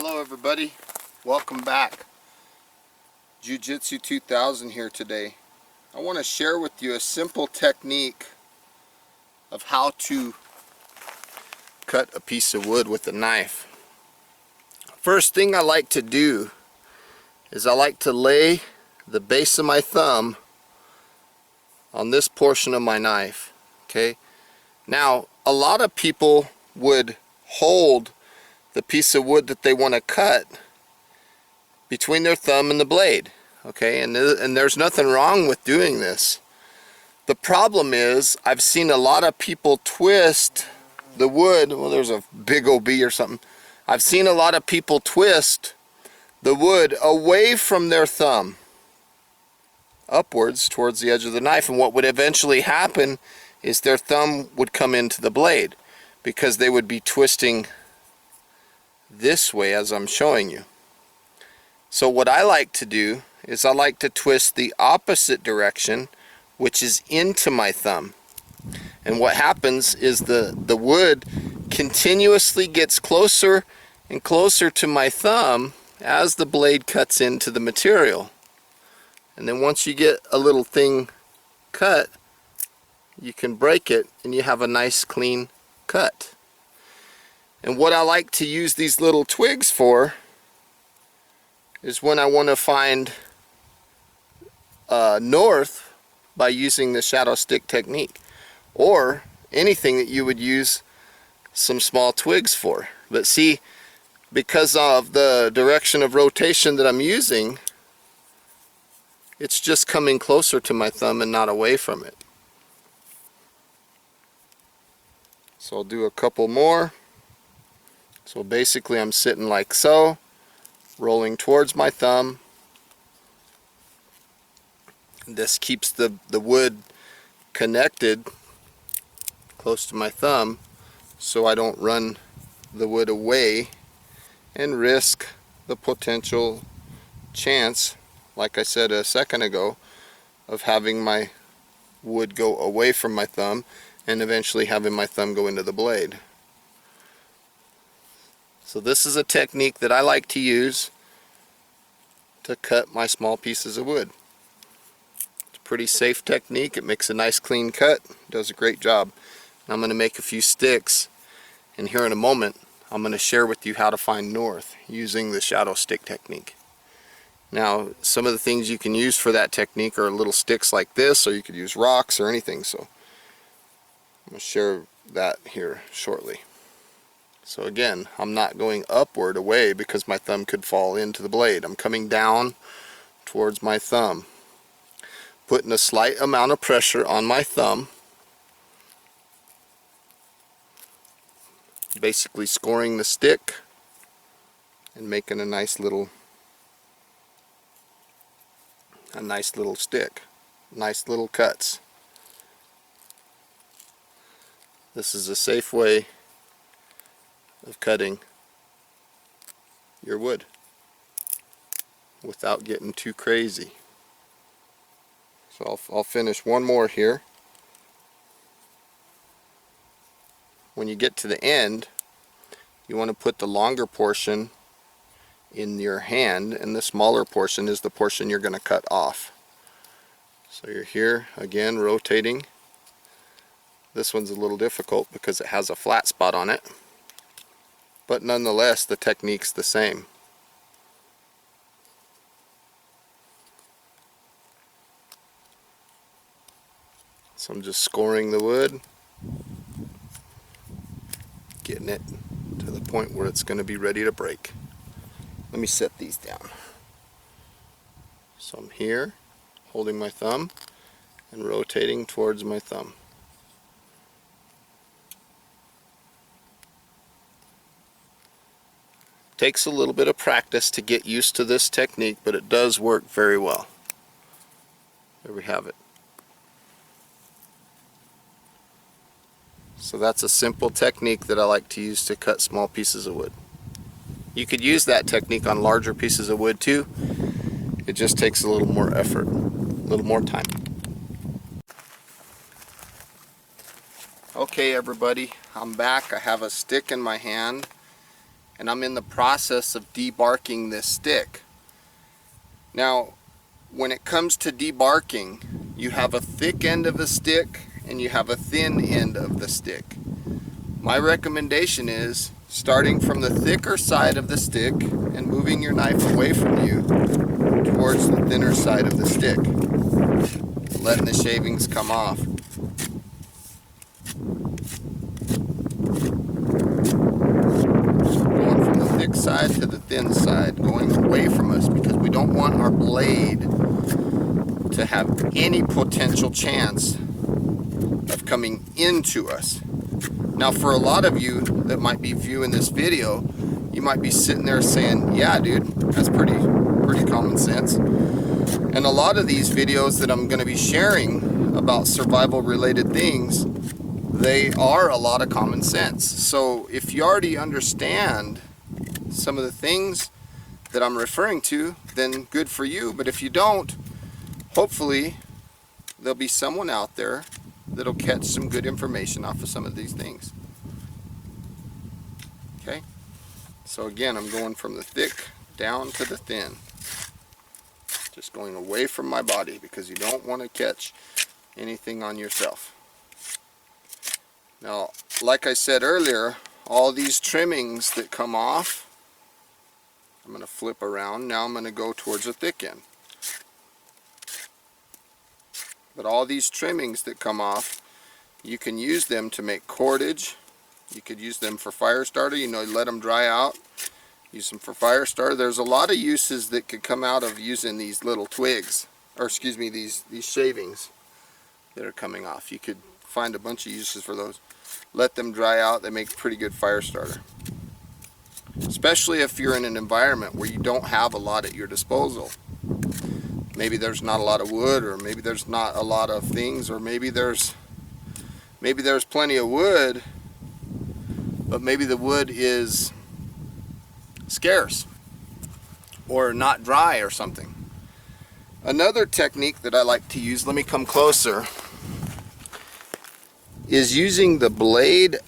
Hello everybody, welcome back. Jiu-Jitsu 2000 here today. I want to share with you a simple technique of how to cut a piece of wood with a knife. First thing I like to do is I like to lay the base of my thumb on this portion of my knife. Okay. Now a lot of people would hold the piece of wood that they want to cut between their thumb and the blade. Okay, and there's nothing wrong with doing this. The problem is I've seen a lot of people twist the wood. Well, there's a big old bee or something. I've seen a lot of people twist the wood away from their thumb upwards towards the edge of the knife, and what would eventually happen is their thumb would come into the blade because they would be twisting this way as I'm showing you. So what I like to do is I like to twist the opposite direction, which is into my thumb. And what happens is the wood continuously gets closer and closer to my thumb as the blade cuts into the material. And then once you get a little thing cut, you can break it and you have a nice clean cut. And what I like to use these little twigs for is when I want to find north by using the shadow stick technique, or anything that you would use some small twigs for. But see, because of the direction of rotation that I'm using, it's just coming closer to my thumb and not away from it. So I'll do a couple more. So basically I'm sitting like so, rolling towards my thumb. This keeps the wood connected close to my thumb so I don't run the wood away and risk the potential chance, like I said a second ago, of having my wood go away from my thumb and eventually having my thumb go into the blade. So this is a technique that I like to use to cut my small pieces of wood. It's a pretty safe technique. It makes a nice clean cut. It does a great job. And I'm going to make a few sticks, and here in a moment I'm going to share with you how to find north using the shadow stick technique. Now some of the things you can use for that technique are little sticks like this, or you could use rocks or anything. So I'm going to share that here shortly. So again, I'm not going upward away because my thumb could fall into the blade. I'm coming down towards my thumb, putting a slight amount of pressure on my thumb, basically scoring the stick and making a nice little stick, nice little cuts. This is a safe way of cutting your wood without getting too crazy. So I'll finish one more here. When you get to the end, you want to put the longer portion in your hand, and the smaller portion is the portion you're going to cut off. So you're here again rotating. This one's a little difficult because it has a flat spot on it, but nonetheless the technique's the same. So I'm just scoring the wood, getting it to the point where it's going to be ready to break. Let me set these down. So I'm here holding my thumb and rotating towards my thumb. Takes a little bit of practice to get used to this technique, but it does work very well. There we have it. So that's a simple technique that I like to use to cut small pieces of wood. You could use that technique on larger pieces of wood too. It just takes a little more effort, a little more time. Okay everybody, I'm back. I have a stick in my hand and I'm in the process of debarking this stick. Now, when it comes to debarking, you have a thick end of a stick and you have a thin end of the stick. My recommendation is starting from the thicker side of the stick and moving your knife away from you towards the thinner side of the stick, letting the shavings come off. Going from the thick side to the thin side, going away from us, because we don't want our blade to have any potential chance of coming into us. Now, for a lot of you that might be viewing this video, you might be sitting there saying, yeah dude, that's pretty common sense. And a lot of these videos that I'm going to be sharing about survival related things, they are a lot of common sense. So if you already understand some of the things that I'm referring to, then good for you. But if you don't, hopefully there'll be someone out there that'll catch some good information off of some of these things. Okay, so again, I'm going from the thick down to the thin, just going away from my body, because you don't want to catch anything on yourself. Now, like I said earlier, all these trimmings that come off, I'm going to flip around. Now I'm going to go towards the thick end. But all these trimmings that come off, you can use them to make cordage. You could use them for fire starter. You know, let them dry out. Use them for fire starter. There's a lot of uses that could come out of using these little twigs, or excuse me, these shavings that are coming off. You could find a bunch of uses for those. Let them dry out. They make a pretty good fire starter. Especially if you're in an environment where you don't have a lot at your disposal. Maybe there's not a lot of wood, or maybe there's not a lot of things, or maybe there's plenty of wood, but maybe the wood is scarce or not dry or something. Another technique that I like to use, let me come closer, is using the blade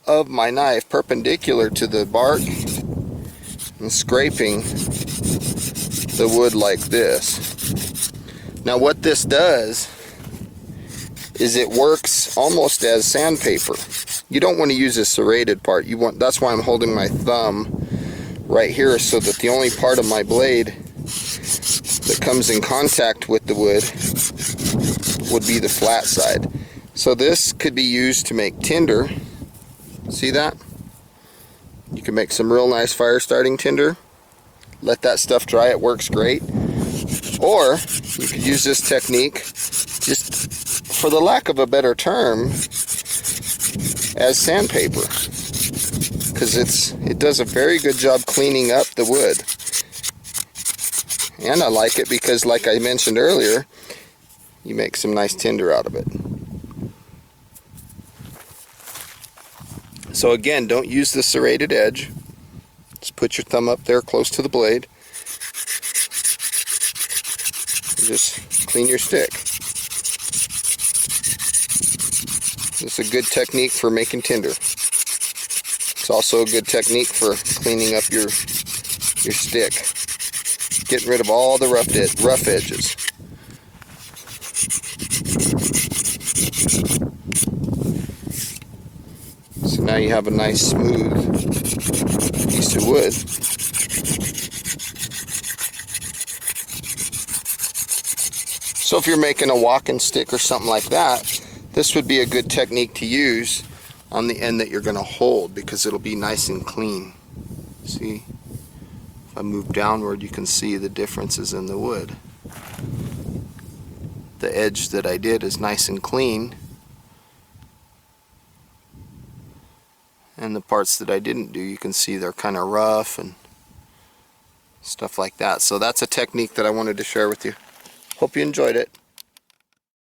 of my knife perpendicular to the bark and scraping the wood like this. Now what this does is it works almost as sandpaper. You don't want to use a serrated part. That's why I'm holding my thumb right here, so that the only part of my blade that comes in contact with the wood would be the flat side. So this could be used to make tinder. See that? You can make some real nice fire starting tinder. Let that stuff dry, it works great. Or you could use this technique, just for the lack of a better term, as sandpaper, because it does a very good job cleaning up the wood. And I like it because, like I mentioned earlier, you make some nice tinder out of it. So again, don't use the serrated edge. Just put your thumb up there close to the blade. Just clean your stick. This is a good technique for making tinder. It's also a good technique for cleaning up your stick, getting rid of all the rough edges. So now you have a nice smooth piece of wood. So if you're making a walking stick or something like that, this would be a good technique to use on the end that you're going to hold, because it'll be nice and clean. See? If I move downward, you can see the differences in the wood. The edge that I did is nice and clean, and the parts that I didn't do, you can see they're kind of rough and stuff like that. So that's a technique that I wanted to share with you. Hope you enjoyed it.